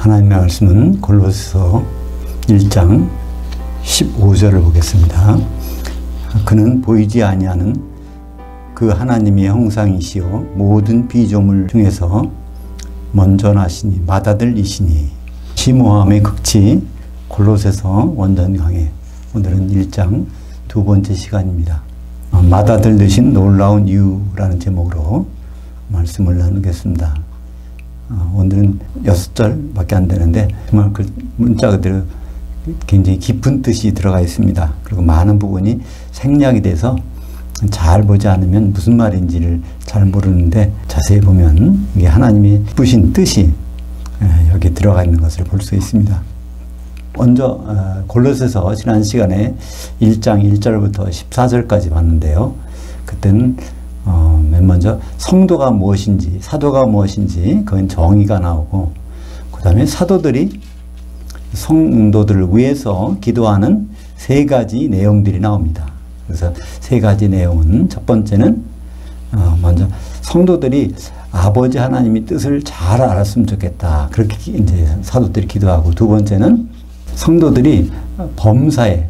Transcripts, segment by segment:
하나님의 말씀은 골로새서 1장 15절을 보겠습니다. 그는 보이지 아니하는 그 하나님의 형상이시요 모든 피조물 중에서 먼저 나시니 맏아들이시니. 심오함의 극치 골로새서 원전 강해. 오늘은 1장 두 번째 시간입니다. 맏아들 되신 놀라운 이유라는 제목으로 말씀을 나누겠습니다. 오늘은 6절밖에 안 되는데 정말 그 문자 그대로 굉장히 깊은 뜻이 들어가 있습니다. 그리고 많은 부분이 생략이 돼서 잘 보지 않으면 무슨 말인지를 잘 모르는데 자세히 보면 이게 하나님이 부신 뜻이 여기 들어가 있는 것을 볼 수 있습니다. 먼저 골로새서 지난 시간에 1장 1절부터 14절까지 봤는데요. 그때는 맨 먼저 성도가 무엇인지, 사도가 무엇인지 그건 정의가 나오고, 그 다음에 사도들이 성도들을 위해서 기도하는 세 가지 내용들이 나옵니다. 그래서 세 가지 내용은, 첫 번째는 먼저 성도들이 아버지 하나님의 뜻을 잘 알았으면 좋겠다, 그렇게 이제 사도들이 기도하고, 두 번째는 성도들이 범사에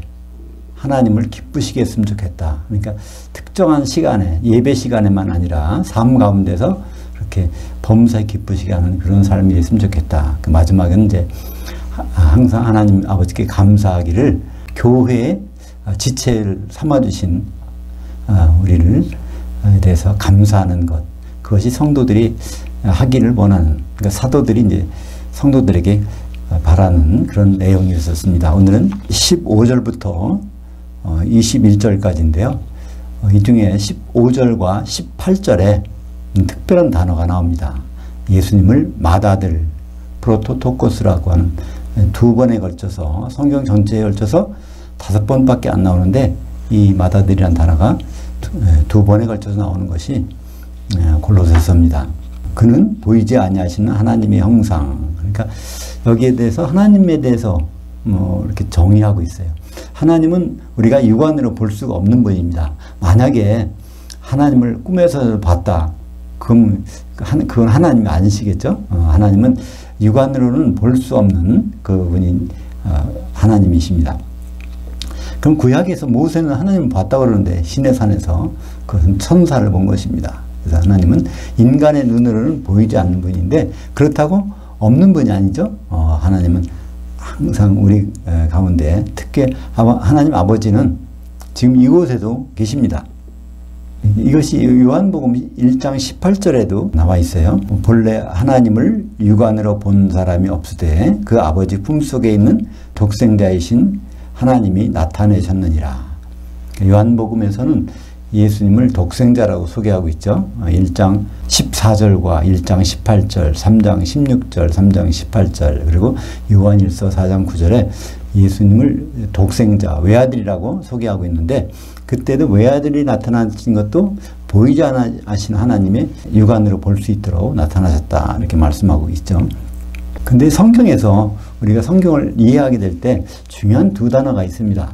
하나님을 기쁘시게 했으면 좋겠다. 그러니까 특정한 시간에, 예배 시간에만 아니라 삶 가운데서 그렇게 범사에 기쁘시게 하는 그런 삶이 됐으면 좋겠다. 그 마지막은 이제 항상 하나님 아버지께 감사하기를, 교회의 지체를 삼아주신 우리를 대해서 감사하는 것, 그것이 성도들이 하기를 원하는, 그러니까 사도들이 이제 성도들에게 바라는 그런 내용이었습니다. 오늘은 15절부터 21절까지인데요. 이 중에 15절과 18절에 특별한 단어가 나옵니다. 예수님을 맏아들, 프로토토코스라고 하는, 두 번에 걸쳐서, 성경 전체에 걸쳐서 5번밖에 안 나오는데 이 맏아들이라는 단어가 두 번에 걸쳐서 나오는 것이 골로새서입니다. 그는 보이지 아니하시는 하나님의 형상. 그러니까 여기에 대해서, 하나님에 대해서 이렇게 정의하고 있어요. 하나님은 우리가 육안으로 볼 수가 없는 분입니다. 만약에 하나님을 꿈에서 봤다, 그건 하나님이 아니시겠죠? 하나님은 육안으로는 볼 수 없는 그분이 하나님이십니다. 그럼 구약에서 모세는 하나님을 봤다고 그러는데 시내산에서 그것은 천사를 본 것입니다. 그래서 하나님은 인간의 눈으로는 보이지 않는 분인데, 그렇다고 없는 분이 아니죠. 하나님은 항상 우리 가운데, 특히 하나님 아버지는 지금 이곳에도 계십니다. 이것이 요한복음 1장 18절에도 나와 있어요. 본래 하나님을 육안으로 본 사람이 없으되 그 아버지 품속에 있는 독생자이신 하나님이 나타내셨느니라. 요한복음에서는 예수님을 독생자라고 소개하고 있죠. 1장 14절과 1장 18절, 3장 16절, 3장 18절, 그리고 요한일서 4장 9절에 예수님을 독생자, 외아들이라고 소개하고 있는데, 그때도 외아들이 나타나신 것도 보이지 않으신 하나님의 육안으로 볼 수 있도록 나타나셨다, 이렇게 말씀하고 있죠. 근데 성경에서 우리가 성경을 이해하게 될 때 중요한 두 단어가 있습니다.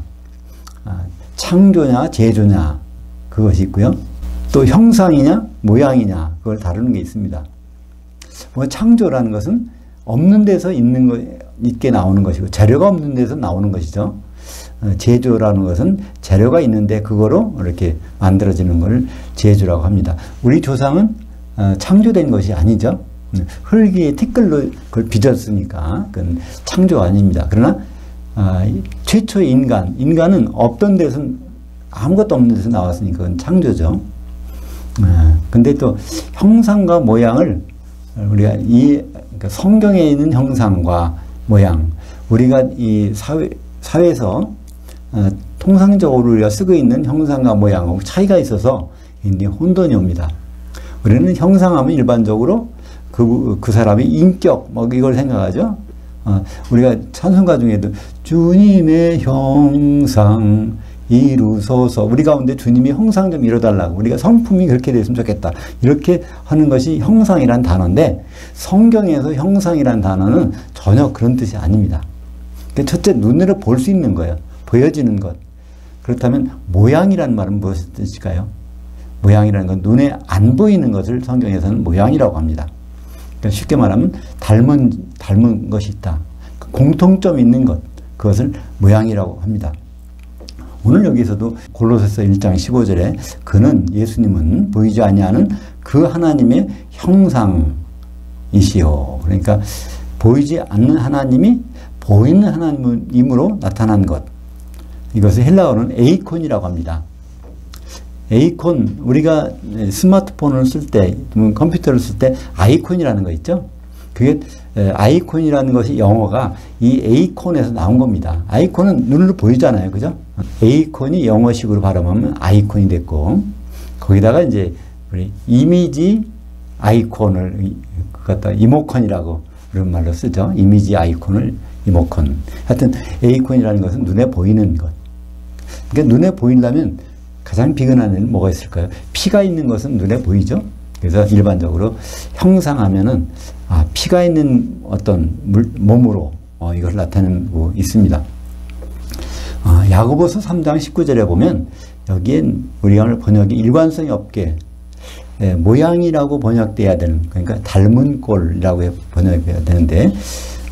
창조냐 제조냐, 그것이 있고요. 또 형상이냐 모양이냐, 그걸 다루는 게 있습니다. 창조라는 것은 없는 데서 있게 나오는 것이고, 재료가 없는 데서 나오는 것이죠. 제조라는 것은 재료가 있는데 그거로 이렇게 만들어지는 걸 제조라고 합니다. 우리 조상은 창조된 것이 아니죠. 흙이 티끌로 그걸 빚었으니까 그건 창조가 아닙니다. 그러나 최초의 인간은 없던 데서, 아무것도 없는 데서 나왔으니까 그건 창조죠. 근데 또 형상과 모양을 우리가 그러니까 성경에 있는 형상과 모양, 우리가 이 사회에서 통상적으로 우리가 쓰고 있는 형상과 모양하고 차이가 있어서 굉장히 혼돈이 옵니다. 우리는 형상하면 일반적으로 그 사람의 인격, 이걸 생각하죠. 우리가 찬송가 중에도 주님의 형상 이루소서, 우리 가운데 주님이 형상 좀 이뤄달라고, 우리가 성품이 그렇게 됐으면 좋겠다, 이렇게 하는 것이 형상이란 단어인데, 성경에서 형상이란 단어는 전혀 그런 뜻이 아닙니다. 첫째, 눈으로 볼 수 있는 거예요. 보여지는 것. 그렇다면 모양이라는 말은 무엇의 뜻일까요? 모양이라는 건 눈에 안 보이는 것을 성경에서는 모양이라고 합니다. 그러니까 쉽게 말하면 닮은 것이 있다. 공통점이 있는 것, 그것을 모양이라고 합니다. 오늘 여기서도 골로새서 1장 15절에 그는 예수님은 보이지 아니하는 그 하나님의 형상이시요. 그러니까 보이지 않는 하나님이 보이는 하나님으로 나타난 것. 이것을 헬라어는 에이콘이라고 합니다. 에이콘, 우리가 스마트폰을 쓸 때, 컴퓨터를 쓸 때 아이콘이라는 거 있죠? 그게 아이콘이라는 것이 영어가 이 에이콘에서 나온 겁니다. 아이콘은 눈으로 보이잖아요. 그죠? 에이콘이 영어식으로 발음하면 아이콘이 됐고, 거기다가 이제 우리 이미지 아이콘을 갖다 이모컨이라고 그런 말로 쓰죠. 이미지 아이콘을 이모컨. 하여튼 에이콘이라는 것은 눈에 보이는 것. 그러니까 눈에 보이려면 가장 비근한 애는 뭐가 있을까요? 피가 있는 것은 눈에 보이죠. 그래서 일반적으로 형상하면은 피가 있는 어떤 몸으로 이걸 나타내고 있습니다. 야고보서 3장 19절에 보면 여기엔 우리가 번역이 일관성이 없게 모양이라고 번역돼야 되는, 그러니까 닮은 꼴이라고 번역해야 되는데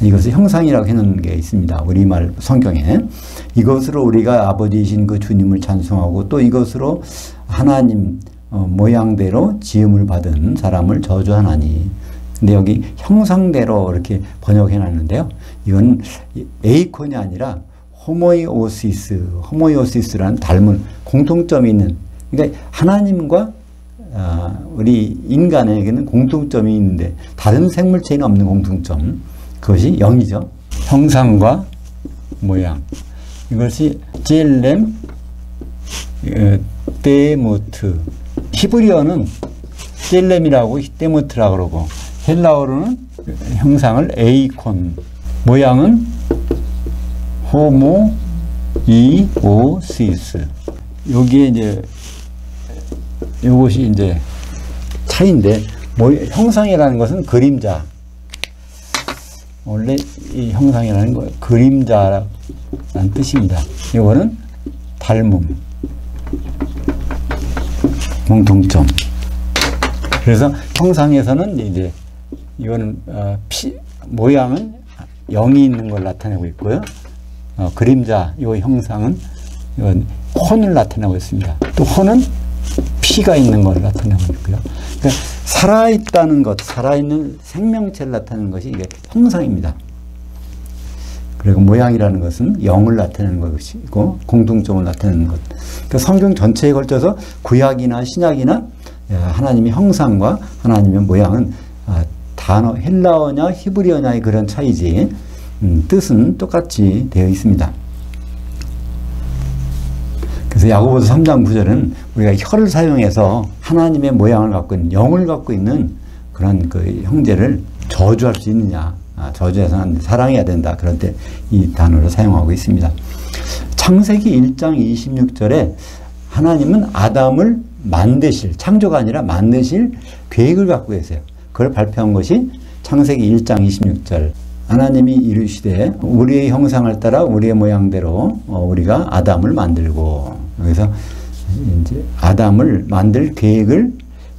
이것을 형상이라고 해놓은 게 있습니다. 우리말 성경에. 이것으로 우리가 아버지이신 그 주님을 찬송하고 또 이것으로 하나님 모양대로 지음을 받은 사람을 저주하나니. 근데 여기 형상대로 이렇게 번역해놨는데요. 이건 에이콘이 아니라 호모이오시스라는 닮은 공통점이 있는, 그러니까 하나님과 우리 인간에게는 공통점이 있는데 다른 생물체에는 없는 공통점, 그것이 영이죠. 형상과 모양. 이것이 젤렘 데모트. 히브리어는 젤렘이라고 데모트라고 그러고 헬라어로는 형상을 에이콘, 모양은 호모이오시스. 여기에 이제 이것이 이제 차이인데, 형상이라는 것은 그림자. 원래 이 형상이라는 거 그림자라는 뜻입니다. 이거는 닮음, 공통점. 그래서 형상에서는 이제 이거는 모양은 영이 있는 걸 나타내고 있고요. 그림자, 이 형상은 이건 혼을 나타내고 있습니다. 또 혼은 피가 있는 걸 나타내고 있고요. 그러니까 살아있다는 것, 살아있는 생명체를 나타내는 것이 이게 형상입니다. 그리고 모양이라는 것은 영을 나타내는 것이고 공통점을 나타내는 것. 그러니까 성경 전체에 걸쳐서 구약이나 신약이나 하나님의 형상과 하나님의 모양은 단어 헬라어냐 히브리어냐의 그런 차이지 뜻은 똑같이 되어 있습니다. 그래서 야고보서 3장 9절은 우리가 혀를 사용해서 하나님의 모양을 갖고 있는, 영을 갖고 있는 그런 그 형제를 저주할 수 있느냐. 저주해서는 사랑해야 된다. 그럴 때 이 단어를 사용하고 있습니다. 창세기 1장 26절에 하나님은 아담을 만드실, 창조가 아니라 만드실 계획을 갖고 계세요. 그걸 발표한 것이 창세기 1장 26절. 하나님이 이르시되 우리의 형상을 따라 우리의 모양대로 우리가 아담을 만들고. 그래서 이제 아담을 만들 계획을,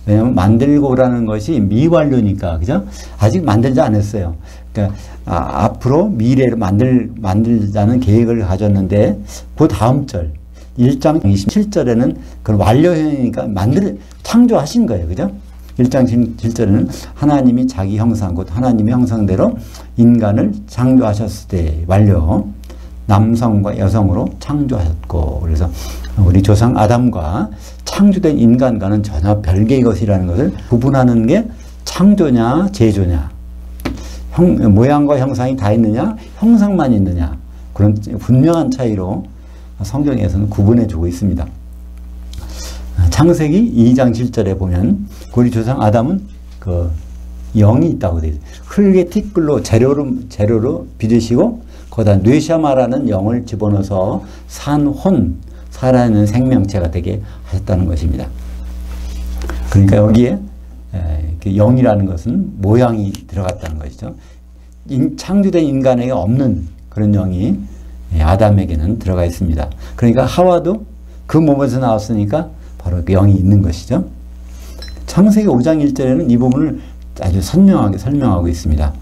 왜냐하면 만들고라는 것이 미완료니까, 그죠? 아직 만들지 않았어요. 그러니까 앞으로 미래를 만들자는 계획을 가졌는데 그 다음 절 1장 27절에는 그런 완료형이니까 창조하신 거예요, 그죠? 1장 7절에는 하나님이 자기 형상, 곧 하나님의 형상대로 인간을 창조하셨을 때 완료, 남성과 여성으로 창조하셨고, 그래서 우리 조상 아담과 창조된 인간과는 전혀 별개의 것이라는 것을 구분하는 게 창조냐 제조냐, 모양과 형상이 다 있느냐 형상만 있느냐, 그런 분명한 차이로 성경에서는 구분해 주고 있습니다. 창세기 2장 7절에 보면 우리 조상 아담은 그 영이 있다고 되어 있어요. 흙의 티끌로 재료로 빚으시고 거기다 뇌샤마라는 영을 집어넣어서 살아있는 생명체가 되게 하셨다는 것입니다. 그러니까 여기에 영이라는 것은 모양이 들어갔다는 것이죠. 창조된 인간에게 없는 그런 영이 아담에게는 들어가 있습니다. 그러니까 하와도 그 몸에서 나왔으니까 바로 그 영이 있는 것이죠. 창세기 5장 1절에는 이 부분을 아주 선명하게 설명하고 있습니다.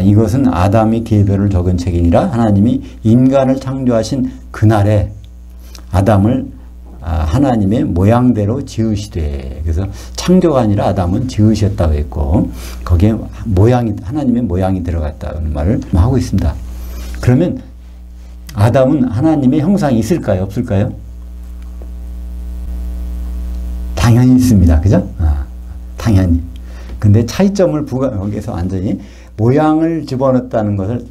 이것은 아담이 계별을 적은 책이니라. 하나님이 인간을 창조하신 그날에 아담을 하나님의 모양대로 지으시되, 그래서 창조가 아니라 아담은 지으셨다고 했고 거기에 하나님의 모양이 들어갔다는 말을 하고 있습니다. 그러면 아담은 하나님의 형상이 있을까요? 없을까요? 당연히 있습니다. 그죠? 당연히. 근데 차이점을 거기서 완전히 모양을 집어넣었다는 것을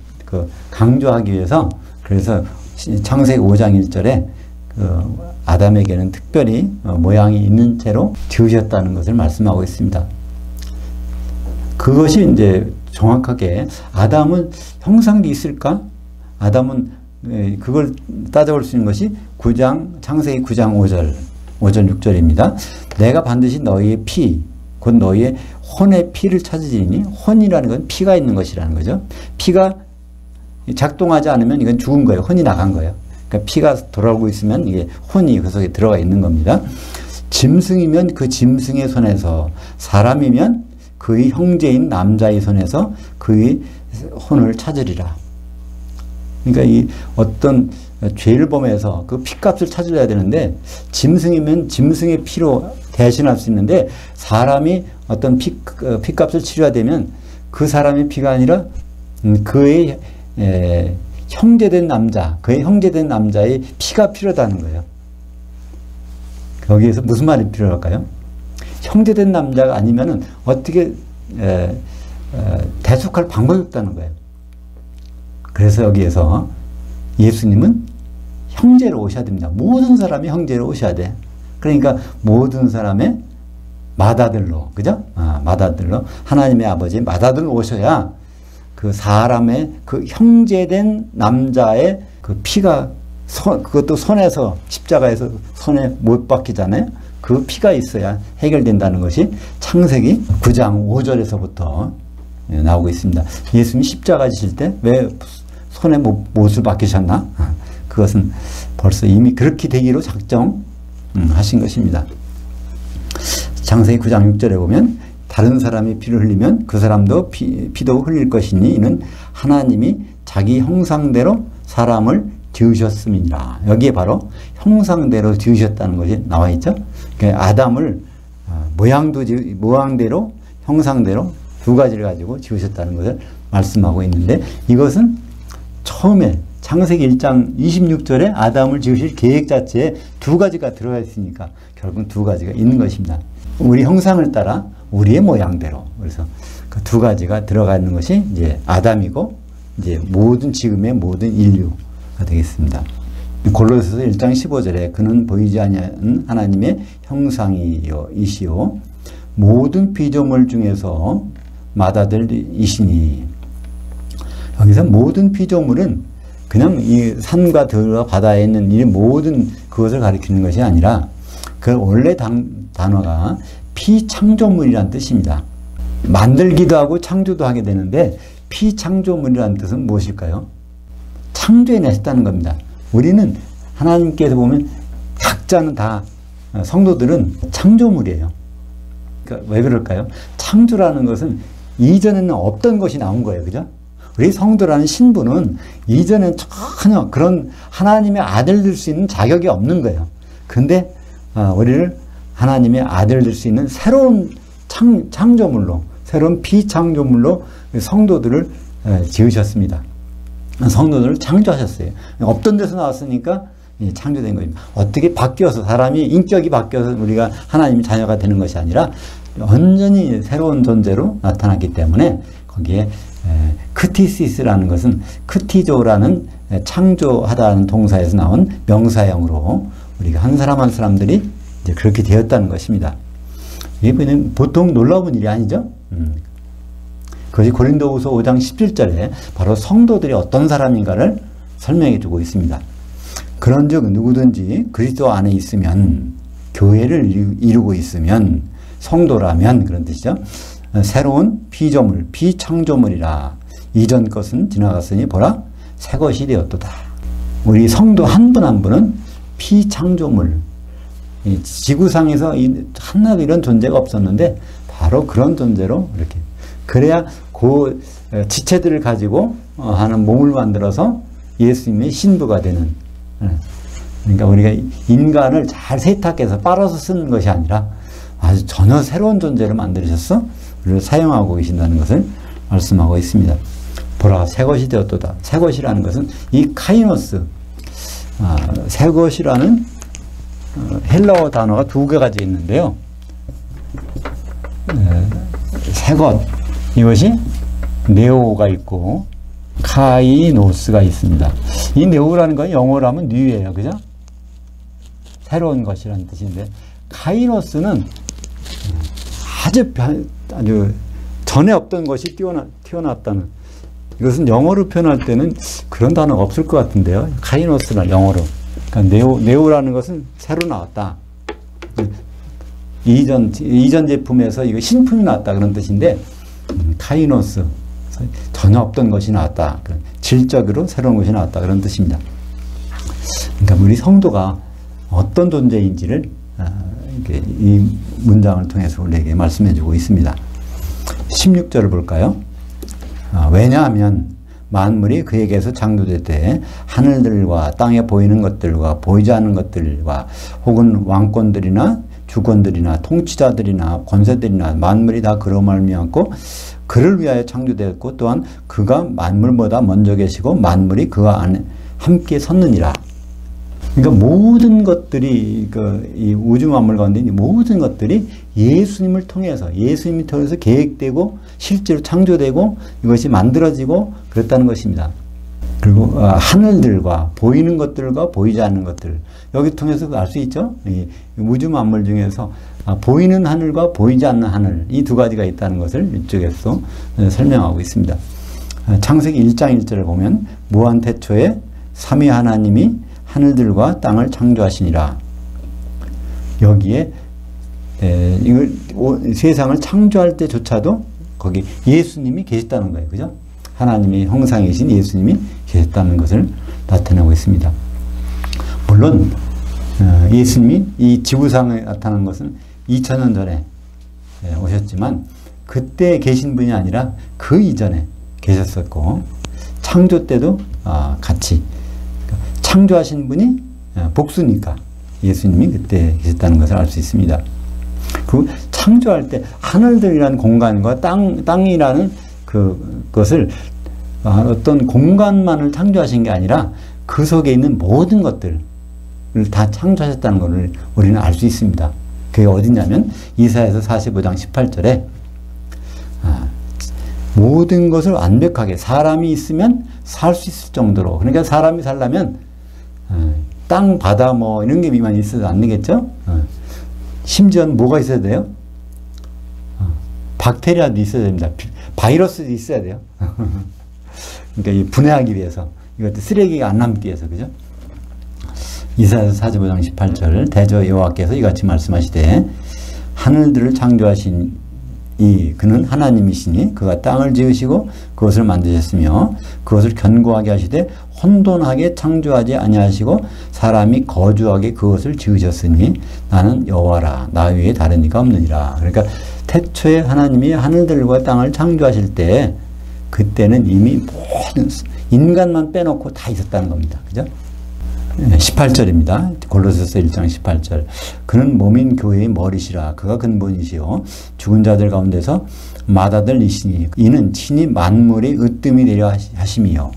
강조하기 위해서, 그래서 창세기 5장 1절에 아담에게는 특별히 모양이 있는 채로 지으셨다는 것을 말씀하고 있습니다. 그것이 이제 정확하게 아담은 형상이 있을까? 아담은 그걸 따져볼 수 있는 것이 창세기 9장 5절 6절입니다. 내가 반드시 너희의 피, 곧 너희의 혼의 피를 찾으리니, 혼이라는 건 피가 있는 것이라는 거죠. 피가 작동하지 않으면 이건 죽은 거예요. 혼이 나간 거예요. 그러니까 피가 돌아오고 있으면 이게 혼이 그 속에 들어가 있는 겁니다. 짐승이면 그 짐승의 손에서, 사람이면 그의 형제인 남자의 손에서 그의 혼을 찾으리라. 그러니까 이 어떤 죄를 범해서 그 피값을 찾으려야 되는데, 짐승이면 짐승의 피로 대신할 수 있는데, 사람이 어떤 피값을 치러야 되면 그 사람의 피가 아니라 그의 형제된 남자, 그의 형제된 남자의 피가 필요하다는 거예요. 거기에서 무슨 말이 필요할까요? 형제된 남자가 아니면은 어떻게 대속할 방법이 없다는 거예요. 그래서 여기에서 예수님은 형제로 오셔야 됩니다. 모든 사람이 형제로 오셔야 돼. 그러니까 모든 사람의 맏아들로, 그죠? 맏아들로, 하나님의 아버지 맏아들로 오셔야 그 사람의 그 형제된 남자의 그 피가 그것도 손에서, 십자가에서 손에 못 박히잖아요. 그 피가 있어야 해결된다는 것이 창세기 9장 5절에서부터 나오고 있습니다. 예수님이 십자가 지실 때 왜 손에 못을 박히셨나? 그것은 벌써 이미 그렇게 되기로 작정하신 것입니다. 창세기 9장 6절에 보면 다른 사람이 피를 흘리면 그 사람도 피도 흘릴 것이니 이는 하나님이 자기 형상대로 사람을 지으셨음이니라. 여기에 바로 형상대로 지으셨다는 것이 나와 있죠. 그러니까 아담을 모양대로 형상대로 두 가지를 가지고 지으셨다는 것을 말씀하고 있는데, 이것은 처음에 창세기 1장 26절에 아담을 지으실 계획 자체에 두 가지가 들어가 있으니까 결국 두 가지가 있는 것입니다. 우리 형상을 따라 우리의 모양대로. 그래서 그 두 가지가 들어가 있는 것이 이제 아담이고, 이제 지금의 모든 인류가 되겠습니다. 골로새서 1장 15절에 그는 보이지 아니하는 하나님의 형상이시요 모든 피조물 중에서 맏아들이시니. 여기서 모든 피조물은 그냥 이 산과 들과 바다에 있는 이 모든 그것을 가리키는 것이 아니라, 그 원래 단어가 피창조물이라는 뜻입니다. 만들기도 하고 창조도 하게 되는데, 피창조물이라는 뜻은 무엇일까요? 창조해냈다는 겁니다. 우리는 하나님께서 보면 각자는 다, 성도들은 창조물이에요. 그러니까 왜 그럴까요? 창조라는 것은 이전에는 없던 것이 나온 거예요. 그죠? 우리 성도라는 신분은 이전엔 전혀 그런 하나님의 아들 될 수 있는 자격이 없는 거예요. 근데 우리를 하나님의 아들 될 수 있는 새로운 창조물로, 새로운 비창조물로 성도들을 지으셨습니다. 성도들을 창조하셨어요. 없던 데서 나왔으니까 창조된 겁니다. 어떻게 바뀌어서, 사람이 인격이 바뀌어서 우리가 하나님의 자녀가 되는 것이 아니라 완전히 새로운 존재로 나타났기 때문에, 거기에 크티시스라는 것은 크티조라는 창조하다는 동사에서 나온 명사형으로 우리가 한 사람 한 사람들이 이제 그렇게 되었다는 것입니다. 이게 보통 놀라운 일이 아니죠. 그것이 고린도후서 5장 17절에 바로 성도들이 어떤 사람인가를 설명해 주고 있습니다. 그런즉 누구든지 그리스도 안에 있으면, 교회를 이루고 있으면, 성도라면 그런 뜻이죠. 새로운 피조물, 피창조물이라. 이전 것은 지나갔으니 보라 새 것이 되었도다. 우리 성도 한 분 한 분은 피창조물. 지구상에서 하나도 이런 존재가 없었는데 바로 그런 존재로 이렇게 그래야 그 지체들을 가지고 하는 몸을 만들어서 예수님의 신부가 되는. 그러니까 우리가 인간을 잘 세탁해서 빨아서 쓰는 것이 아니라 아주 전혀 새로운 존재를 만들으셔서 우리를 사용하고 계신다는 것을 말씀하고 있습니다. 보라, 새 것이 되었도다. 새 것이라는 것은 이 카이노스, 새 것이라는 헬라어 단어가 두 개가 있는데요. 새 것, 이것이 네오가 있고 카이노스가 있습니다. 이 네오라는 건 영어로 하면 뉴예요. 그죠? 새로운 것이라는 뜻인데, 카이노스는 아주 전에 없던 것이 튀어나왔다는, 이것은 영어로 표현할 때는 그런 단어가 없을 것 같은데요. 카이노스는 영어로. 그러니까 네오라는 것은 새로 나왔다. 이전 제품에서 이거 신품이 나왔다 그런 뜻인데, 카이노스, 전혀 없던 것이 나왔다. 질적으로 새로운 것이 나왔다 그런 뜻입니다. 그러니까 우리 성도가 어떤 존재인지를 이 문장을 통해서 우리에게 말씀해 주고 있습니다. 16절을 볼까요? 왜냐하면 만물이 그에게서 창조될 때 하늘들과 땅에 보이는 것들과 보이지 않는 것들과 혹은 왕권들이나 주권들이나 통치자들이나 권세들이나 만물이 다 그로 말미암고 그를 위하여 창조되었고 또한 그가 만물보다 먼저 계시고 만물이 그와 안에 함께 섰느니라. 그러니까 모든 것들이 이 우주 만물 가운데 있는 모든 것들이 예수님을 통해서 계획되고 실제로 창조되고 이것이 만들어지고 그랬다는 것입니다. 그리고 하늘들과 보이는 것들과 보이지 않는 것들, 여기 통해서 알 수 있죠. 이 우주 만물 중에서 보이는 하늘과 보이지 않는 하늘, 이 두 가지가 있다는 것을 이쪽에서 설명하고 있습니다. 창세기 1장 1절을 보면 무한 태초에 삼위 하나님이 하늘들과 땅을 창조하시니라. 여기에 이걸 세상을 창조할 때조차도 거기 예수님이 계셨다는 거예요. 그죠? 하나님이 형상이신 예수님이 계셨다는 것을 나타내고 있습니다. 물론 예수님이 이 지구상에 나타난 것은 2000년 전에 오셨지만 그때 계신 분이 아니라 그 이전에 계셨었고 창조 때도 같이 창조하신 분이 복수니까 예수님이 그때 계셨다는 것을 알 수 있습니다. 그 창조할 때 하늘들이라는 공간과 땅이라는 그것을 어떤 공간만을 창조하신 게 아니라 그 속에 있는 모든 것들을 다 창조하셨다는 것을 우리는 알 수 있습니다. 그게 어디냐면 이사야서 45장 18절에 모든 것을 완벽하게 사람이 있으면 살 수 있을 정도로, 그러니까 사람이 살려면 땅, 바다 뭐 이런 게 미만 있어도 안 되겠죠? 심지어는 뭐가 있어야 돼요? 박테리아도 있어야 됩니다. 바이러스도 있어야 돼요. 그러니까 분해하기 위해서, 이것도 쓰레기가 안 남기 위해서, 그죠? 이사야서 45장 18절 대저 여호와께서 이같이 말씀하시되 하늘들을 창조하신 그는 하나님이시니 그가 땅을 지으시고 그것을 만드셨으며 그것을 견고하게 하시되 혼돈하게 창조하지 아니하시고 사람이 거주하게 그것을 지으셨으니 나는 여호와라 나 외에 다른 이가 없느니라. 그러니까 태초에 하나님이 하늘들과 땅을 창조하실 때 그때는 이미 모든 인간만 빼놓고 다 있었다는 겁니다. 그죠? 18절입니다. 골로새서 1장 18절. 그는 몸인 교회의 머리시라. 그가 근본이시요 죽은 자들 가운데서 맏아들 이시니 이는 친히 만물의 으뜸이 되려 하심이요.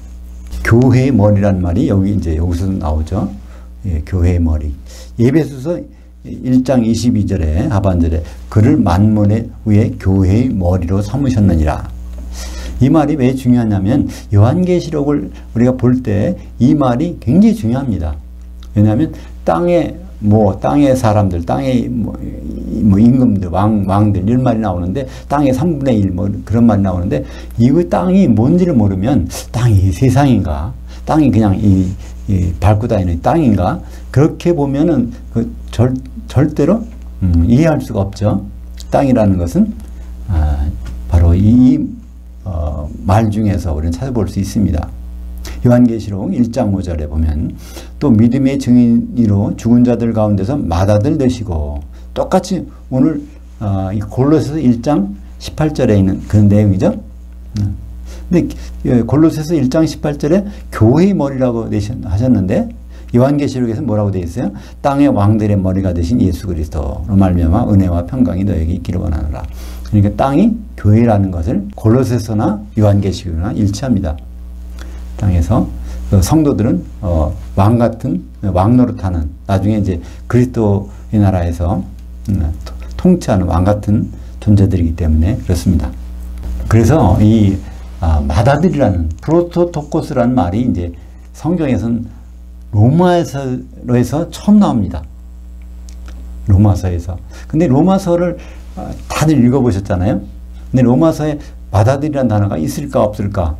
교회의 머리란 말이 여기서 나오죠. 예, 교회의 머리. 에베소서 1장 22절에 하반절에 그를 만물의 위에 교회의 머리로 삼으셨느니라. 이 말이 왜 중요하냐면 요한계시록을 우리가 볼 때 이 말이 굉장히 중요합니다. 왜냐하면 땅의 사람들, 땅의 임금들, 왕들 이런 말이 나오는데 땅의 3분의 1 그런 말이 나오는데 이 땅이 뭔지를 모르면 땅이 세상인가, 땅이 그냥 밟고 다니는 땅인가, 그렇게 보면은 절대로 이해할 수가 없죠. 땅이라는 것은 바로 말 중에서 우리는 찾아볼 수 있습니다. 요한계시록 1장 5절에 보면 또 믿음의 증인으로 죽은 자들 가운데서 맏아들 되시고, 똑같이 오늘 골로새서 1장 18절에 있는 그런 내용이죠. 근데 골로새서 1장 18절에 교회의 머리라고 하셨는데 요한계시록에서 뭐라고 되어 있어요? 땅의 왕들의 머리가 되신 예수 그리스도로 말미암아 은혜와 평강이 너에게 있기를 원하노라. 그러니까 땅이 교회라는 것을 골로새서나 요한계시록이나 일치합니다. 땅에서 성도들은 왕 같은 왕 노릇하는 나중에 이제 그리스도의 나라에서 통치하는 왕 같은 존재들이기 때문에 그렇습니다. 그래서 이 마다들이라는 프로토토코스라는 말이 이제 성경에서는 로마서에서 처음 나옵니다. 로마서에서. 근데 로마서를 다들 읽어보셨잖아요. 근데 로마서에 마다들이라는 단어가 있을까 없을까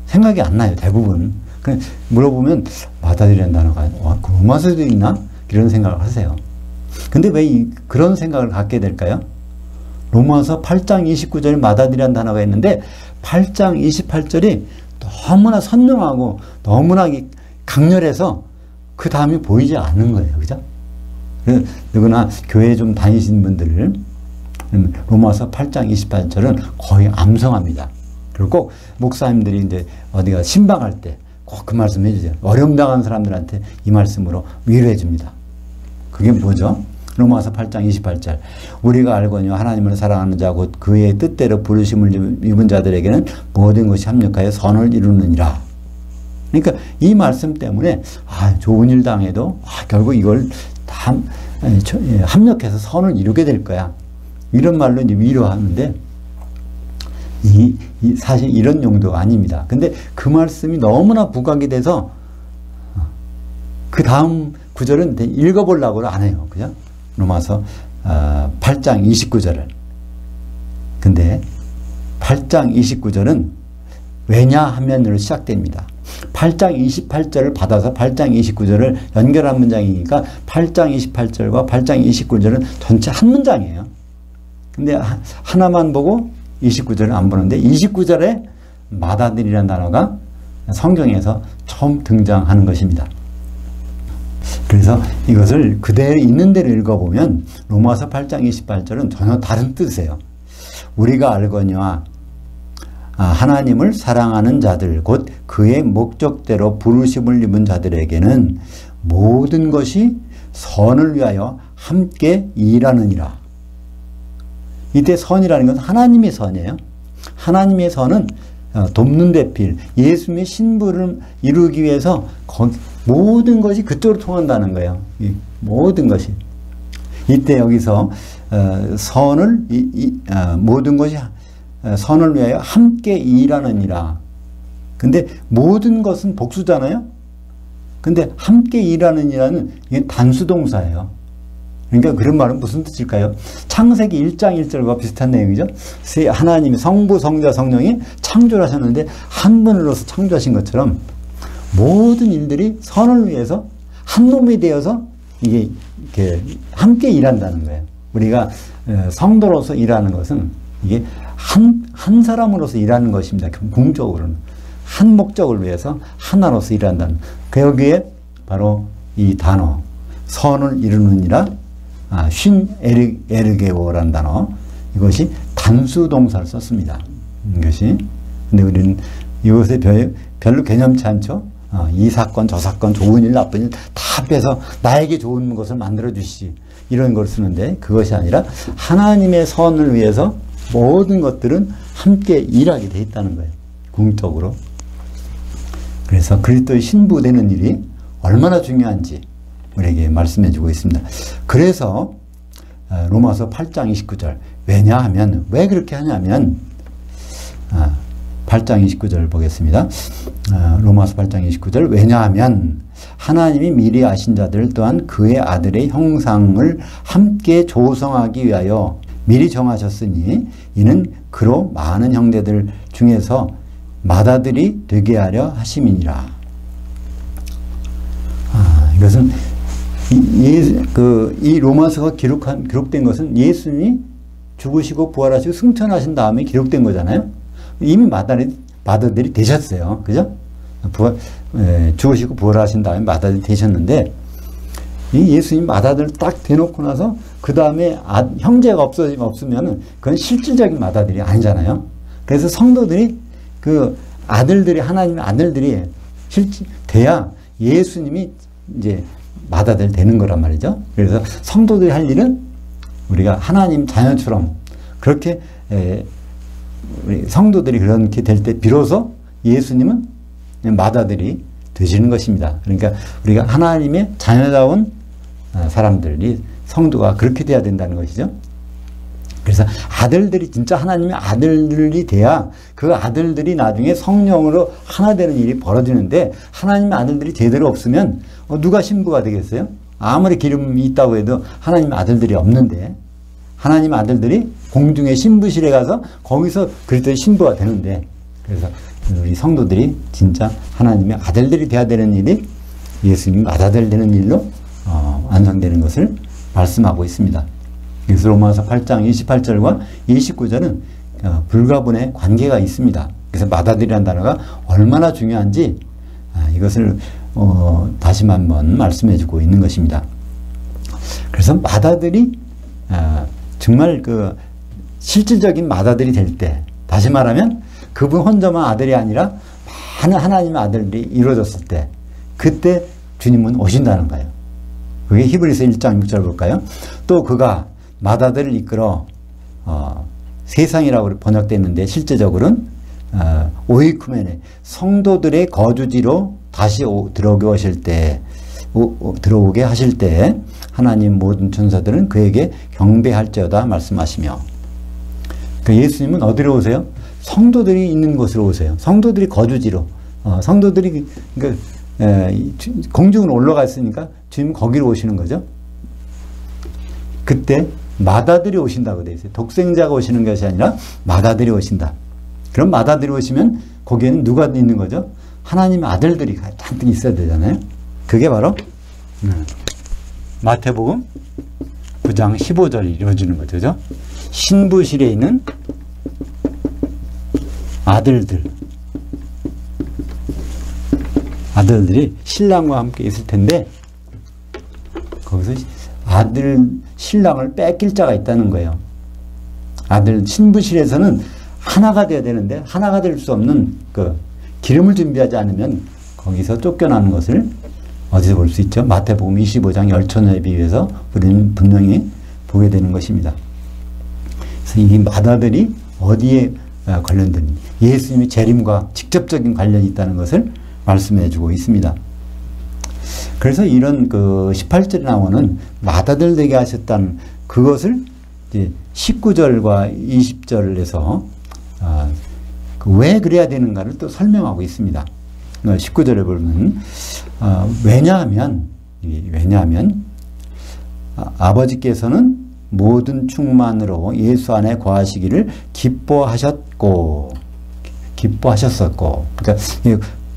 생각이 안 나요. 대부분. 그냥 물어보면 마다들이라는 단어가 로마서에도 있나? 이런 생각을 하세요. 근데 왜 그런 생각을 갖게 될까요? 로마서 8장 29절에 마다들이라는 단어가 있는데 8장 28절이 너무나 선명하고 너무나 강렬해서 그 다음이 보이지 않는 거예요. 그죠? 누구나 교회 좀 다니신 분들 로마서 8장 28절은 거의 암송합니다. 그리고 꼭 목사님들이 이제 어디가 신방할 때 꼭 그 말씀 해주세요. 어려움 당한 사람들한테 이 말씀으로 위로해 줍니다. 그게 뭐죠? 로마서 8장 28절 우리가 알거니와 하나님을 사랑하는 자 곧 그의 뜻대로 부르심을 입은 자들에게는 모든 것이 합력하여 선을 이루느니라. 그러니까 이 말씀 때문에 좋은 일 당해도 결국 이걸 다 합력해서 선을 이루게 될 거야. 이런 말로 이제 위로하는데 사실 이런 용도가 아닙니다. 근데 그 말씀이 너무나 부각이 돼서 그 다음 구절은 읽어보려고 안 해요. 그죠? 로마서 8장 29절을. 근데 8장 29절은 왜냐하면으로 시작됩니다. 8장 28절을 받아서 8장 29절을 연결한 문장이니까 8장 28절과 8장 29절은 전체 한 문장이에요. 근데 하나만 보고 29절은 안 보는데 29절에 마다들이라는 단어가 성경에서 처음 등장하는 것입니다. 그래서 이것을 그대로 있는 대로 읽어보면 로마서 8장 28절은 전혀 다른 뜻이에요. 우리가 알거니와 하나님을 사랑하는 자들 곧 그의 목적대로 부르심을 입은 자들에게는 모든 것이 선을 위하여 함께 일하느니라. 이때 선이라는 것은 하나님의 선이에요. 하나님의 선은 돕는 대필 예수님의 신부를 이루기 위해서 모든 것이 그쪽으로 통한다는 거예요. 모든 것이. 이때 여기서 모든 것이 선을 위하여 함께 일하느니라. 근데 모든 것은 복수잖아요. 근데 함께 일하느니라는 이게 단수동사예요. 그러니까 그런 말은 무슨 뜻일까요? 창세기 1장 1절과 비슷한 내용이죠. 하나님이 성부, 성자, 성령이 창조를 하셨는데 한 분으로서 창조하신 것처럼 모든 일들이 선을 위해서 한 몸이 되어서 이게 이렇게 함께 일한다는 거예요. 우리가 성도로서 일하는 것은 이게 한 사람으로서 일하는 것입니다. 궁극적으로는 한 목적을 위해서 하나로서 일한다는. 그 여기에 바로 이 단어 선을 이루느니라 쉰 에르게오라는 단어 이것이 단수 동사를 썼습니다. 이것이 근데 우리는 이것에 별로 개념치 않죠. 이 사건 저 사건 좋은 일 나쁜 일 다 빼서 나에게 좋은 것을 만들어 주시지 이런 걸 쓰는데 그것이 아니라 하나님의 선을 위해서 모든 것들은 함께 일하게 돼 있다는 거예요. 궁극적으로. 그래서 그리스도의 신부되는 일이 얼마나 중요한지 우리에게 말씀해 주고 있습니다. 그래서 로마서 8장 29절 왜냐하면 왜 그렇게 하냐면 8장 29절 보겠습니다. 로마서 8장 29절 왜냐하면 하나님이 미리 아신 자들 또한 그의 아들의 형상을 함께 조성하기 위하여 미리 정하셨으니 이는 그로 많은 형제들 중에서 맏아들이 되게 하려 하심이니라. 이것은 이 로마서가 기록된 것은 예수님이 죽으시고 부활하시고 승천하신 다음에 기록된 거잖아요. 이미 맏아들이 되셨어요. 그죠? 죽으시고 부활하신 다음에 맏아들이 되셨는데 이 예수님 맏아들 딱 대놓고 나서 그 다음에 형제가 없으면은 그건 실질적인 맏아들이 아니잖아요. 그래서 성도들이 그 아들들이 하나님의 아들들이 돼야 예수님이 이제 맏아들 되는 거란 말이죠. 그래서 성도들이 할 일은 우리가 하나님 자녀처럼 그렇게 우리 성도들이 그렇게 될 때 비로소 예수님은 맏아들이 되시는 것입니다. 그러니까 우리가 하나님의 자녀다운 사람들이 성도가 그렇게 돼야 된다는 것이죠. 그래서 아들들이 진짜 하나님의 아들들이 돼야 그 아들들이 나중에 성령으로 하나 되는 일이 벌어지는데 하나님의 아들들이 제대로 없으면 누가 신부가 되겠어요? 아무리 기름이 있다고 해도 하나님의 아들들이 없는데 하나님의 아들들이 공중의 신부실에 가서 거기서 그리스도의 신부가 되는데 그래서 우리 성도들이 진짜 하나님의 아들들이 돼야 되는 일이 예수님 맏아들 되는 일로 완성되는 것을 말씀하고 있습니다. 그래서 로마서 8장 28절과 29절은 불가분의 관계가 있습니다. 그래서 맏아들이라는 단어가 얼마나 중요한지 이것을 다시 한번 말씀해 주고 있는 것입니다. 그래서 맏아들이 정말 그 실질적인 맏아들이 될 때 다시 말하면 그분 혼자만 아들이 아니라 많은 하나님의 아들들이 이루어졌을 때 그때 주님은 오신다는 거예요. 그게 히브리서 1장 6절 볼까요? 또 그가 맏아들을 이끌어 세상이라고 번역되어 있는데 실제적으로는 오이쿠메네 성도들의 거주지로 다시 들어오게 하실 때 하나님 모든 천사들은 그에게 경배할지어다 말씀하시며 예수님은 어디로 오세요? 성도들이 있는 곳으로 오세요. 성도들이 거주지로 성도들이 그러니까 공중으로 올라갔으니까 주님 거기로 오시는 거죠. 그때 맏아들이 오신다고 되어 있어요. 독생자가 오시는 것이 아니라 맏아들이 오신다. 그럼 맏아들이 오시면 거기에는 누가 있는 거죠? 하나님의 아들들이 잔뜩 있어야 되잖아요. 그게 바로 마태복음 9장 15절이 이루어지는 거죠. 신부실에 있는 아들들이 신랑과 함께 있을 텐데 거기서 신랑을 뺏길 자가 있다는 거예요. 신부실에서는 하나가 돼야 되는데 하나가 될 수 없는 기름을 준비하지 않으면 거기서 쫓겨나는 것을 어디서 볼 수 있죠? 마태복음 25장 열처녀에 비유해서 우리는 분명히 보게 되는 것입니다. 그래서 이 맏아들이 어디에 관련된 예수님의 재림과 직접적인 관련이 있다는 것을 말씀해 주고 있습니다. 그래서 이런 18절에 나오는 맏아들 되게 하셨다는 그것을 이제 19절과 20절에서 왜 그래야 되는가를 또 설명하고 있습니다. 19절에 보면 왜냐하면 아버지께서는 모든 충만으로 예수 안에 거하시기를 기뻐하셨었고 그러니까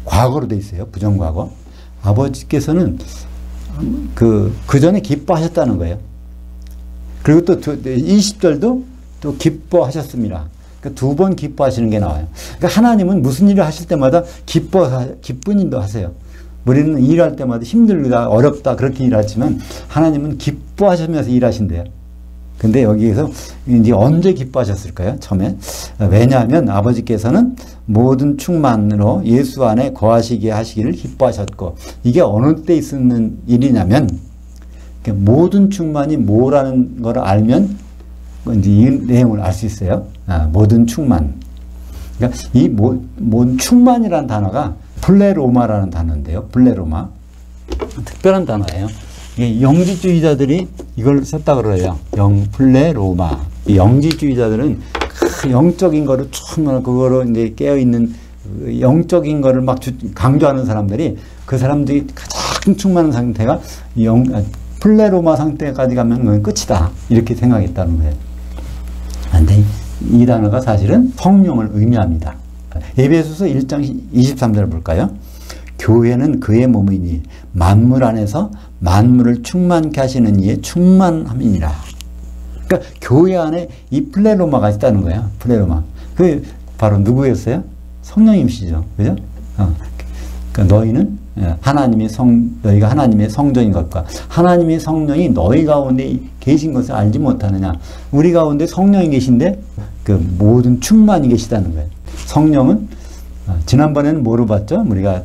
과거로 돼 있어요. 부정과거. 아버지께서는 그 전에 기뻐하셨다는 거예요. 그리고 또 20절도 또 기뻐하셨습니다. 그러니까 두 번 기뻐하시는 게 나와요. 그러니까 하나님은 무슨 일을 하실 때마다 기쁜 일도 하세요. 우리는 일할 때마다 힘들다, 어렵다 그렇게 일하지만 하나님은 기뻐하시면서 일하신대요. 근데 여기에서 이제 언제 기뻐하셨을까요? 처음에. 왜냐하면 아버지께서는 모든 충만으로 예수 안에 거하시게 하시기를 기뻐하셨고 이게 어느 때 있는 일이냐면 모든 충만이 뭐라는 걸 알면 이제 이 내용을 알 수 있어요. 모든 충만. 그러니까 이 모든 충만이라는 단어가 플레로마라는 단어인데요. 플레로마. 특별한 단어예요. 영지주의자들이 이걸 썼다 그래요. 플레로마. 이 영지주의자들은 영적인 거를 그거로 이제 깨어있는 영적인 거를 막 강조하는 사람들이 그 사람들이 가장 충만한 상태가 플레로마 상태까지 가면 끝이다. 이렇게 생각했다는 거예요. 근데 이 단어가 사실은 성령을 의미합니다. 에베소서 1장 23절 볼까요? 교회는 그의 몸이니 만물 안에서 만물을 충만케 하시는 이의 충만함이니라. 그러니까 교회 안에 이 플레로마가 있다는 거예요. 플레로마. 그 바로 누구였어요? 성령님이시죠. 그죠? 그러니까 너희는 너희가 하나님의 성전인 것과 하나님의 성령이 너희 가운데 계신 것을 알지 못하느냐. 우리 가운데 성령이 계신데 그 모든 충만이 계시다는 거예요. 성령은 지난번에는 뭐로 봤죠? 우리가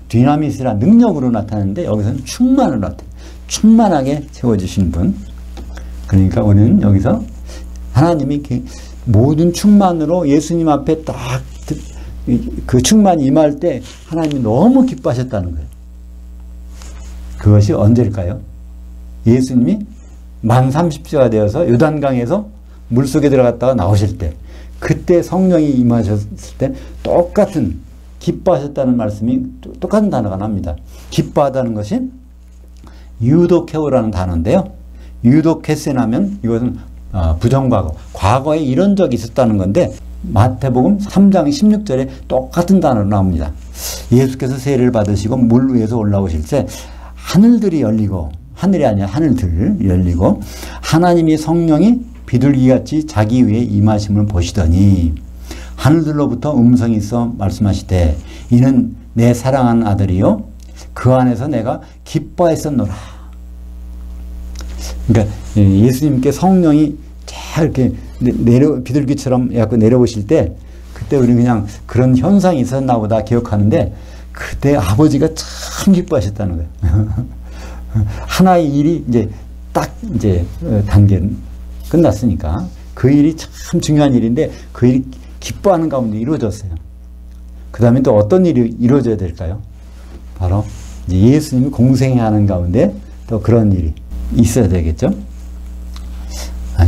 디나미스라 능력으로 나타나는데 여기서는 충만으로 나타나요. 충만하게 채워주신 분. 그러니까 우리는 여기서 하나님이 모든 충만으로 예수님 앞에 딱 그 충만이 임할 때 하나님이 너무 기뻐하셨다는 거예요. 그것이 언제일까요? 예수님이 만 30세가 되어서 요단강에서 물속에 들어갔다가 나오실 때, 그때 성령이 임하셨을 때 똑같은 기뻐하셨다는 말씀이 똑같은 단어가 납니다. 기뻐하다는 것이 유도케오라는 단어인데요. 유도케세나면 이것은 부정과거, 과거에 이런 적이 있었다는 건데 마태복음 3장 16절에 똑같은 단어로 나옵니다. 예수께서 세례를 받으시고 물 위에서 올라오실 때 하늘들이 열리고, 하늘이 아니라 하늘들 열리고 하나님의 성령이 비둘기같이 자기 위에 임하심을 보시더니 하늘들로부터 음성이 있어 말씀하시되 이는 내 사랑하는 아들이요 그 안에서 내가 기뻐했었노라. 그러니까 예수님께 성령이 잘 이렇게 비둘기처럼 해갖고 내려오실 때 그때 우리는 그냥 그런 현상이 있었나 보다 기억하는데 그때 아버지가 참 기뻐하셨다는 거예요. 하나의 일이 이제 단계는 끝났으니까 그 일이 참 중요한 일인데 그 일이 기뻐하는 가운데 이루어졌어요. 그 다음에 또 어떤 일이 이루어져야 될까요? 바로 이제 예수님이 공생하는 가운데 또 그런 일이 있어야 되겠죠.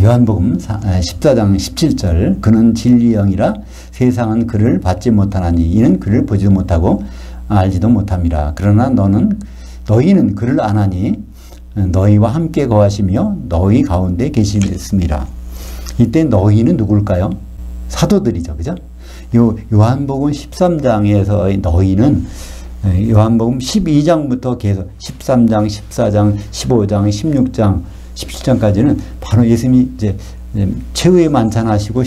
요한복음 14장 17절 그는 진리의 영이라 세상은 그를 받지 못하나니 이는 그를 보지도 못하고 알지도 못함이라. 그러나 너희는 그를 아나니 너희와 함께 거하시며 너희 가운데 계시습니다. 이때 너희는 누굴까요? 사도들이죠. 그죠? 요한복음 13장에서의 너희는 요한복음 12장부터 계속 13장, 14장, 15장, 16장, 17장까지는 바로 예수님이 이제 최후의 만찬하시고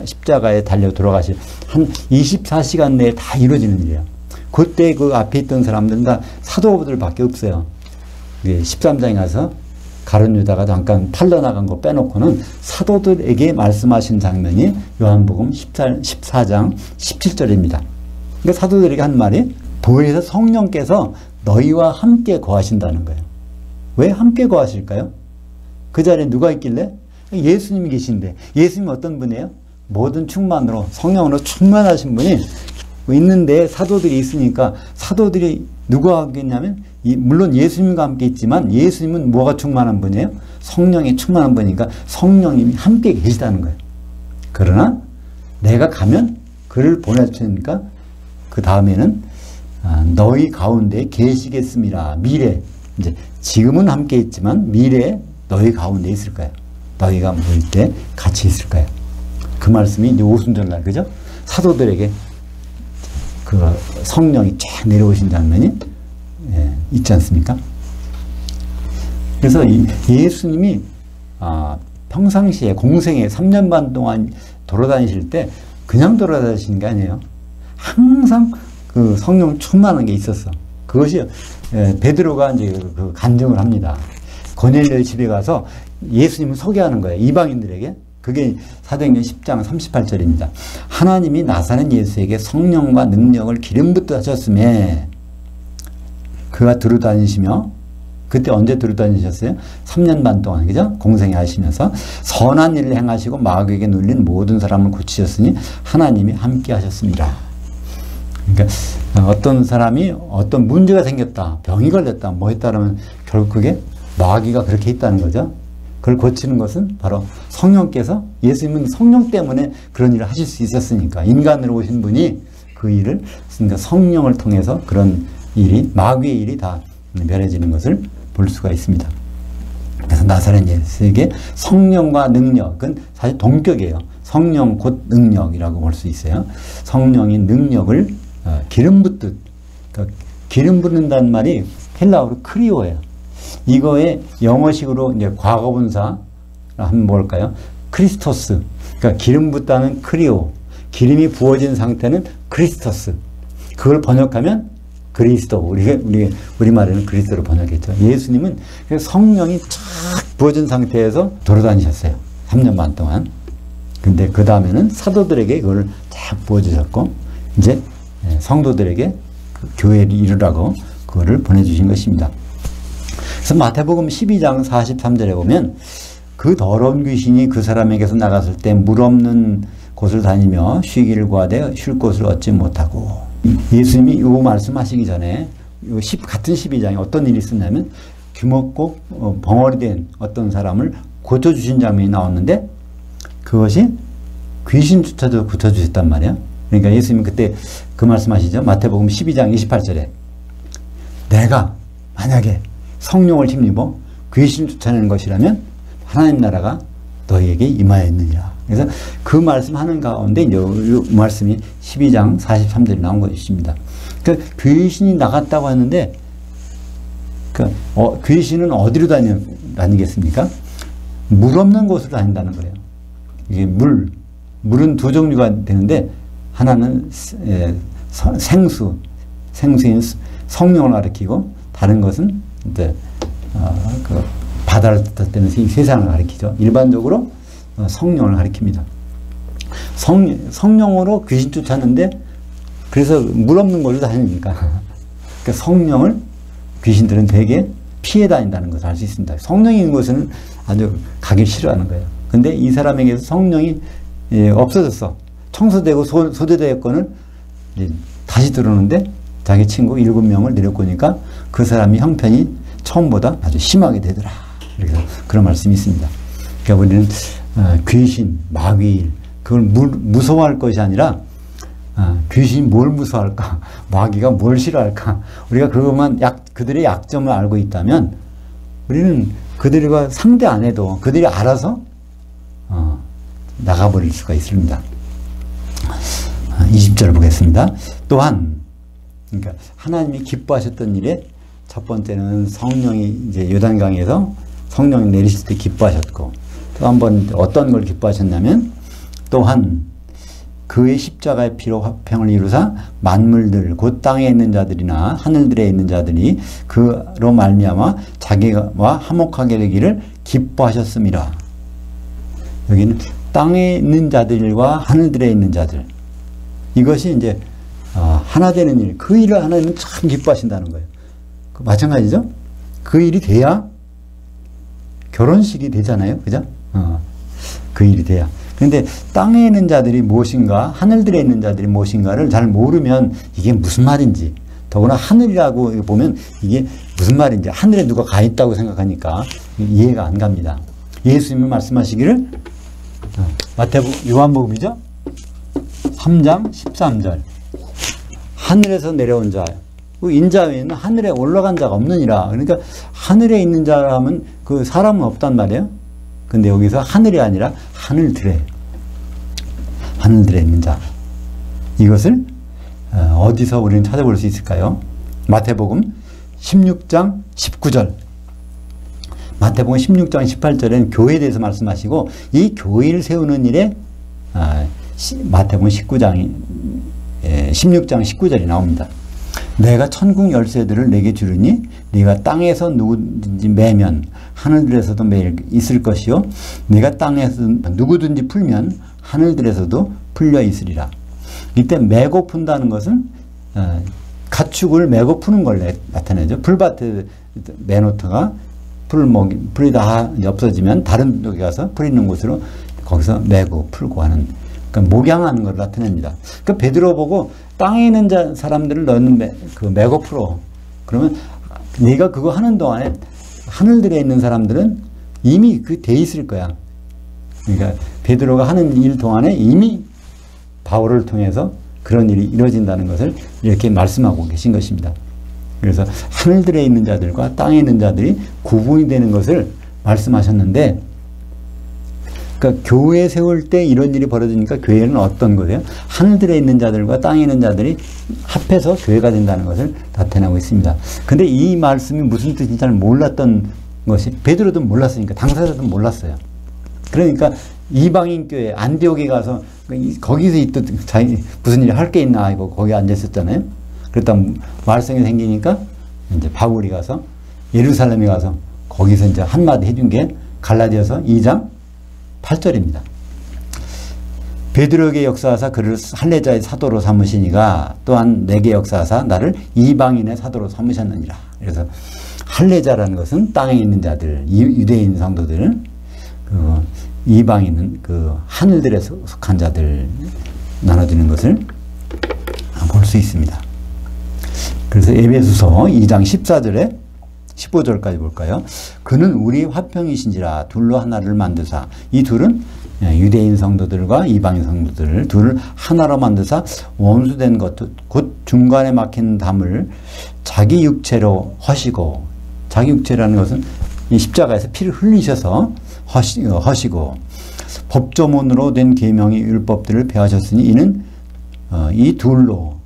십자가에 달려 돌아가실 한 24시간 내에 다 이루어지는 일이에요. 그때 그 앞에 있던 사람들은 다 사도들밖에 없어요. 13장에 가서 가룟 유다가 잠깐 팔려나간 거 빼놓고는 사도들에게 말씀하신 장면이 요한복음 14장 17절입니다. 그러니까 사도들에게 한 말이 보혜사 성령께서 너희와 함께 거하신다는 거예요. 왜 함께 거하실까요? 그 자리에 누가 있길래? 예수님이 계신데, 예수님은 어떤 분이에요? 모든 충만으로 성령으로 충만하신 분이 있는데 사도들이 있으니까 사도들이 누가 하겠냐면 물론 예수님과 함께 있지만 예수님은 뭐가 충만한 분이에요? 성령이 충만한 분이니까 성령님이 함께 계시다는 거예요. 그러나 내가 가면 그를 보내주니까 그 다음에는 너희 가운데 계시겠습니다. 미래, 이제 지금은 함께 있지만 미래에 너희 가운데 있을 거예요. 너희가 모일 때 같이 있을 거예요. 그 말씀이 이제 오순절날, 그죠? 사도들에게 그 성령이 쫙 내려오신 장면이 있지 않습니까? 그래서 예수님이 평상시에 공생에 3년 반 동안 돌아다니실 때 그냥 돌아다니시는 게 아니에요. 항상 그 성령 충만한 게 있었어. 그것이 베드로가 이제 그 간증을 합니다. 고넬료의 집에 가서 예수님을 소개하는 거예요. 이방인들에게. 그게 사도행전 10장 38절입니다. 하나님이 나사렛 예수에게 성령과 능력을 기름 붓듯 하셨음에 그가 두루 다니시며, 그때 언제 두루 다니셨어요? 3년 반 동안, 그죠? 공생에 하시면서 선한 일을 행하시고 마귀에게 눌린 모든 사람을 고치셨으니 하나님이 함께 하셨습니다. 그러니까 어떤 사람이 어떤 문제가 생겼다, 병이 걸렸다, 뭐 했다 그러면 결국 그게 마귀가 그렇게 있다는 거죠. 그걸 고치는 것은 바로 성령께서, 예수님은 성령 때문에 그런 일을 하실 수 있었으니까, 인간으로 오신 분이 그 일을, 그러니까 성령을 통해서 그런 일이, 마귀의 일이 다 멸해지는 것을 볼 수가 있습니다. 그래서 나사렛 예수에게 성령과 능력은 사실 동격이에요. 성령 곧 능력이라고 볼 수 있어요. 성령이 능력을 기름 붓듯, 그러니까 기름 붓는다는 말이 헬라어로 크리오예요. 이거의 영어식으로 이제 과거분사 하면 뭘까요? 크리스토스. 그러니까 기름 붓다는 크리오, 기름이 부어진 상태는 크리스토스. 그걸 번역하면 그리스도, 우리말에는 그리스도로 번역했죠. 예수님은 성령이 쫙 부어진 상태에서 돌아다니셨어요. 3년 반 동안. 근데 그 다음에는 사도들에게 그걸 쫙 부어주셨고, 이제 성도들에게 그 교회를 이루라고 그거를 보내주신 것입니다. 그래서 마태복음 12장 43절에 보면 그 더러운 귀신이 그 사람에게서 나갔을 때 물 없는 곳을 다니며 쉬기를 구하되 쉴 곳을 얻지 못하고, 예수님이 이 말씀하시기 전에 같은 12장에 어떤 일이 있었냐면 귀먹고 벙어리 된 어떤 사람을 고쳐주신 장면이 나왔는데 그것이 귀신조차도 고쳐주셨단 말이에요. 그러니까 예수님이 그때 그 말씀하시죠. 마태복음 12장 28절에 내가 만약에 성령을 힘입어 귀신을 쫓아내는 것이라면 하나님 나라가 너희에게 임하였느니라. 그래서 그 말씀하는 가운데 이제 이 말씀이 12장 43절에 나온 것입니다. 그 귀신이 나갔다고 하는데 귀신은 어디로 다니겠습니까? 물 없는 곳으로 다닌다는 거예요. 이게 물은 두 종류가 되는데 하나는 생수인 성령을 가리키고 다른 것은 이제 그 바다를 뜻하는 세상을 가리키죠. 일반적으로 성령을 가리킵니다. 성령으로 귀신 쫓았는데 그래서 물 없는 곳을 다니니까 그러니까 성령을 귀신들은 되게 피해 다닌다는 것을 알 수 있습니다. 성령이 있는 곳은 아주 가기 싫어하는 거예요. 근데 이 사람에게서 성령이 없어졌어. 청소되고 소재되었거는 다시 들어오는데 자기 친구 7명을 내려보니까 그 사람이 형편이 처음보다 아주 심하게 되더라. 그래서 그런 말씀이 있습니다. 그러니까 우리는 귀신, 마귀 그걸 무서워할 것이 아니라 귀신이 뭘 무서워할까? 마귀가 뭘 싫어할까? 우리가 그것만 그들의 약점을 알고 있다면 우리는 그들과 상대 안 해도 그들이 알아서 나가버릴 수가 있습니다. 20절 보겠습니다. 또한 그러니까 하나님이 기뻐하셨던 일에 첫 번째는 성령이 이제 요단강에서 성령이 내리실 때 기뻐하셨고, 또 한 번 어떤 걸 기뻐하셨냐면 또한 그의 십자가의 피로 화평을 이루사 만물들 곧 땅에 있는 자들이나 하늘들에 있는 자들이 그로 말미암아 자기와 화목하게 되기를 기뻐하셨음이라. 여기는 땅에 있는 자들과 하늘들에 있는 자들, 이것이 이제 하나 되는 일, 그 일을 하나님은 참 기뻐하신다는 거예요. 마찬가지죠. 그 일이 돼야 결혼식이 되잖아요. 그죠? 그 일이 돼야. 그런데 땅에 있는 자들이 무엇인가, 하늘들에 있는 자들이 무엇인가를 잘 모르면 이게 무슨 말인지, 더구나 하늘이라고 보면 이게 무슨 말인지, 하늘에 누가 가 있다고 생각하니까 이해가 안 갑니다. 예수님이 말씀하시기를 요한복음이죠? 3장 13절 하늘에서 내려온 자 인자 외에는 하늘에 올라간 자가 없느니라. 그러니까 하늘에 있는 자라면 그 사람은 없단 말이에요. 근데 여기서 하늘이 아니라 하늘들에 있는 자, 이것을 어디서 우리는 찾아볼 수 있을까요? 마태복음 16장 19절, 마태복음 16장 18절에는 교회에 대해서 말씀하시고 이 교회를 세우는 일에 마태복음 16장 19절이 나옵니다. 내가 천국 열쇠들을 내게 주르니 네가 땅에서 누구든지 매면 하늘들에서도 매일 있을 것이요 네가 땅에서 누구든지 풀면 하늘들에서도 풀려 있으리라. 이때 매고 푼다는 것은 가축을 매고 푸는 걸 나타내죠. 풀밭에 매놓다가 풀이 다 없어지면 다른 쪽에 가서 풀 있는 곳으로 거기서 매고 풀고 하는, 그러니까 목양하는 걸 나타냅니다. 그러니까 베드로 보고 땅에 있는 사람들을 너는 매고 풀어. 그러면 네가 그거 하는 동안에 하늘들에 있는 사람들은 이미 그 돼 있을 거야. 그러니까 베드로가 하는 일 동안에 이미 바울을 통해서 그런 일이 이루어진다는 것을 이렇게 말씀하고 계신 것입니다. 그래서 하늘들에 있는 자들과 땅에 있는 자들이 구분이 되는 것을 말씀하셨는데, 그러니까 교회 세울 때 이런 일이 벌어지니까 교회는 어떤 거예요? 하늘들에 있는 자들과 땅에 있는 자들이 합해서 교회가 된다는 것을 나타내고 있습니다. 근데 이 말씀이 무슨 뜻인지 잘 몰랐던 것이, 베드로도 몰랐으니까 당사자도 몰랐어요. 그러니까 이방인 교회 안디옥에 가서 거기서 또 자기 무슨 일을 할 게 있나 하고 거기 앉아 있었잖아요. 그랬다 말썽이 생기니까 이제 바울이 가서 예루살렘에 가서 거기서 이제 한마디 해준 게 갈라디아서 2장 8절입니다. 베드로에게 역사하사 그를 할례자의 사도로 삼으시니가 또한 내게 역사하사 나를 이방인의 사도로 삼으셨느니라. 그래서 할례자라는 것은 땅에 있는 자들, 유대인 성도들, 이방인은 그 하늘들에 속한 자들 나눠지는 것을 볼 수 있습니다. 그래서 에베소서 2장 14절에 15절까지 볼까요? 그는 우리 화평이신지라 둘로 하나를 만드사, 이 둘은 유대인 성도들과 이방인 성도들 둘을 하나로 만드사 원수된 것 곧 중간에 막힌 담을 자기 육체로 허시고, 자기 육체라는 것은 이 십자가에서 피를 흘리셔서 허시고 법조문으로 된 계명의 율법들을 폐하셨으니 이는 이 둘로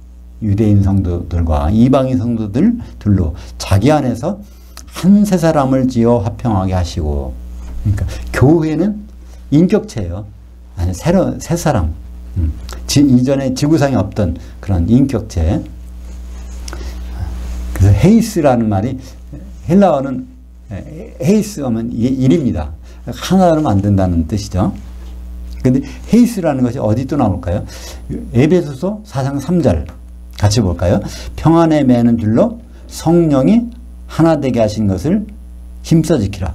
유대인 성도들과 이방인 성도들 둘로 자기 안에서 한 세 사람을 지어 화평하게 하시고, 그러니까 교회는 인격체예요. 아니 새로 세 사람. 이전에 지구상에 없던 그런 인격체. 그래서 헤이스라는 말이 헬라어는 헤이스 하면 일입니다. 하나로 만든다는 뜻이죠. 근데 헤이스라는 것이 어디 또 나올까요? 에베소서 4장 3절 같이 볼까요? 평안에 매는 줄로 성령이 하나 되게 하신 것을 힘써 지키라.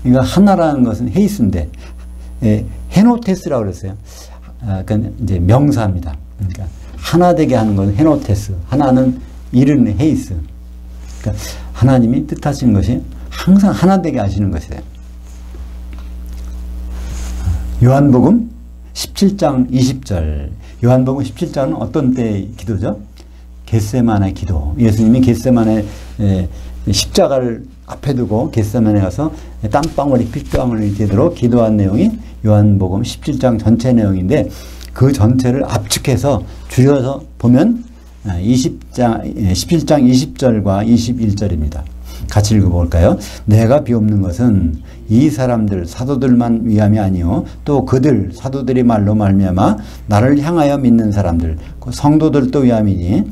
그러니까 하나라는 것은 헤이스인데 헤노테스라고 그랬어요. 그러니까 이제 명사입니다. 그러니까 하나 되게 하는 것은 헤노테스, 하나는 이르는 헤이스. 그러니까 하나님이 뜻하시는 것이 항상 하나 되게 하시는 것이에요. 요한복음 17장 20절. 요한복음 17장은 어떤 때의 기도죠? 겟세마네 기도. 예수님이 겟세마네 십자가를 앞에 두고 겟세마네 가서 땀방울이 핏방울이 되도록 기도한 내용이 요한복음 17장 전체 내용인데, 그 전체를 압축해서 줄여서 보면 17장 20절과 21절입니다. 같이 읽어볼까요? 내가 비옵는 것은 이 사람들 사도들만 위함이 아니요 또 그들 사도들의 말로 말미암아 나를 향하여 믿는 사람들 성도들도 위함이니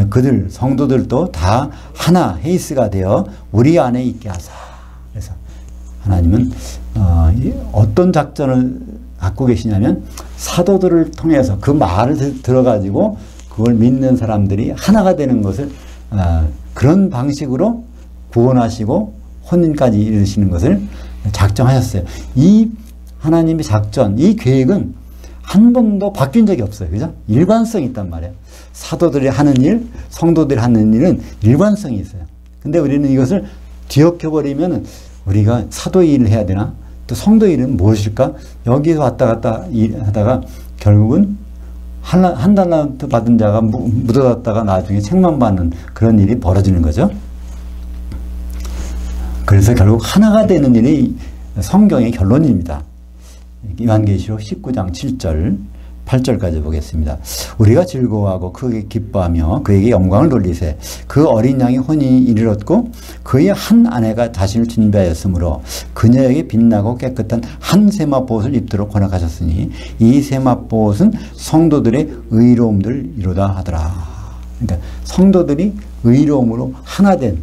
그들 성도들도 다 하나 헤이스가 되어 우리 안에 있게 하사. 그래서 하나님은 어떤 작전을 갖고 계시냐면 사도들을 통해서 그 말을 들어가지고 그걸 믿는 사람들이 하나가 되는 것을 그런 방식으로 구원하시고 혼인까지 이르시는 것을 작정하셨어요. 이 하나님의 작전, 이 계획은 한 번도 바뀐 적이 없어요. 그죠? 일관성이 있단 말이에요. 사도들이 하는 일, 성도들이 하는 일은 일관성이 있어요. 근데 우리는 이것을 뒤엎여버리면 우리가 사도 일을 해야 되나? 또 성도 일은 무엇일까? 여기서 왔다 갔다 하다가 결국은 한 달란트 받은 자가 묻어놨다가 나중에 책만 받는 그런 일이 벌어지는 거죠. 그래서 결국 하나가 되는 일이 성경의 결론입니다. 요한계시록 19장 7절 8절까지 보겠습니다. 우리가 즐거워하고 크게 기뻐하며 그에게 영광을 돌리세. 그 어린 양이 혼인이 이르렀고 그의 한 아내가 자신을 준비하였으므로 그녀에게 빛나고 깨끗한 한 세마포옷을 입도록 허락하셨으니 이 세마포옷은 성도들의 의로움들 이루다 하더라. 그러니까 성도들이 의로움으로 하나된,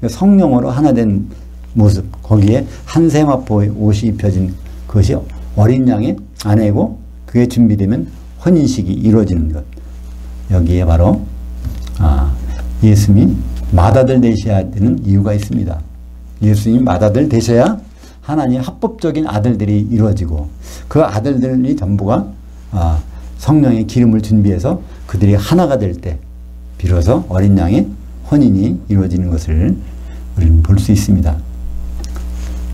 성령으로 하나된 모습, 거기에 한 세마포의 옷이 입혀진 것이 어린 양의 아내고 그게 준비되면 혼인식이 이루어지는 것. 여기에 바로 예수님이 맏아들 되셔야 되는 이유가 있습니다. 예수님이 맏아들 되셔야 하나님의 합법적인 아들들이 이루어지고 그 아들들이 전부가 성령의 기름을 준비해서 그들이 하나가 될 때 비로소 어린 양의 혼인이 이루어지는 것을 우리는 볼 수 있습니다.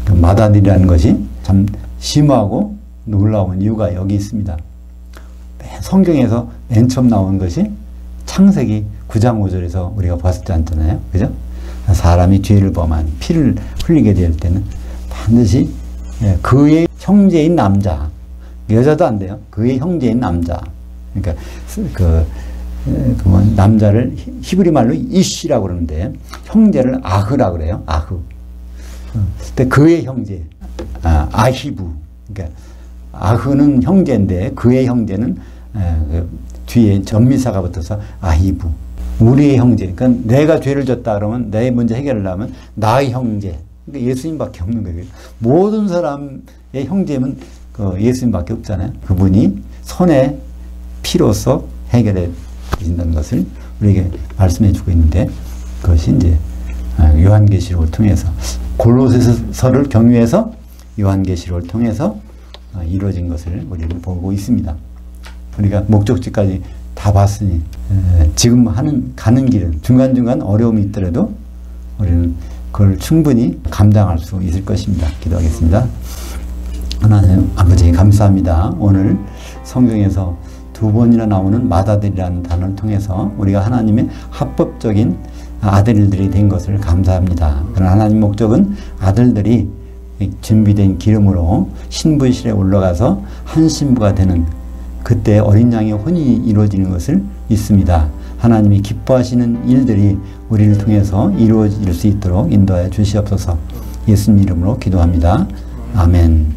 그 맏아들이라는 것이 참 심오하고 놀라운 이유가 여기 있습니다. 성경에서 맨 처음 나온 것이 창세기 9장 5절에서 우리가 봤었지 않잖아요. 그죠? 사람이 죄를 범한 피를 흘리게 될 때는 반드시 그의 형제인 남자, 여자도 안 돼요. 그의 형제인 남자. 그러니까 남자를 히브리 말로 이시라고 그러는데 형제를 아흐라고 그래요. 아흐. 근데 그의 형제, 아히부. 그러니까 아흐는 형제인데 그의 형제는 뒤에 전미사가 붙어서 아히부. 우리의 형제. 그러니까 내가 죄를 졌다 그러면 내 문제 해결하려면 나의 형제. 그러니까 예수님밖에 없는 거예요. 모든 사람의 형제는 그 예수님밖에 없잖아요. 그분이 손에 피로써 해결해 주신다는 것을 우리에게 말씀해 주고 있는데, 그것이 이제 요한계시록을 통해서, 골로새서를 경유해서 요한계시록을 통해서 이루어진 것을 우리는 보고 있습니다. 우리가 목적지까지 다 봤으니 지금 가는 길은 중간중간 어려움이 있더라도 우리는 그걸 충분히 감당할 수 있을 것입니다. 기도하겠습니다. 하나님 아버지 감사합니다. 오늘 성경에서 2번이나 나오는 맏아들이라는 단어를 통해서 우리가 하나님의 합법적인 아들들이 된 것을 감사합니다. 그러나 하나님 목적은 아들들이 준비된 기름으로 신부실에 올라가서 한 신부가 되는 그때 어린 양의 혼이 이루어지는 것을 믿습니다. 하나님이 기뻐하시는 일들이 우리를 통해서 이루어질 수 있도록 인도하여 주시옵소서. 예수님 이름으로 기도합니다. 아멘.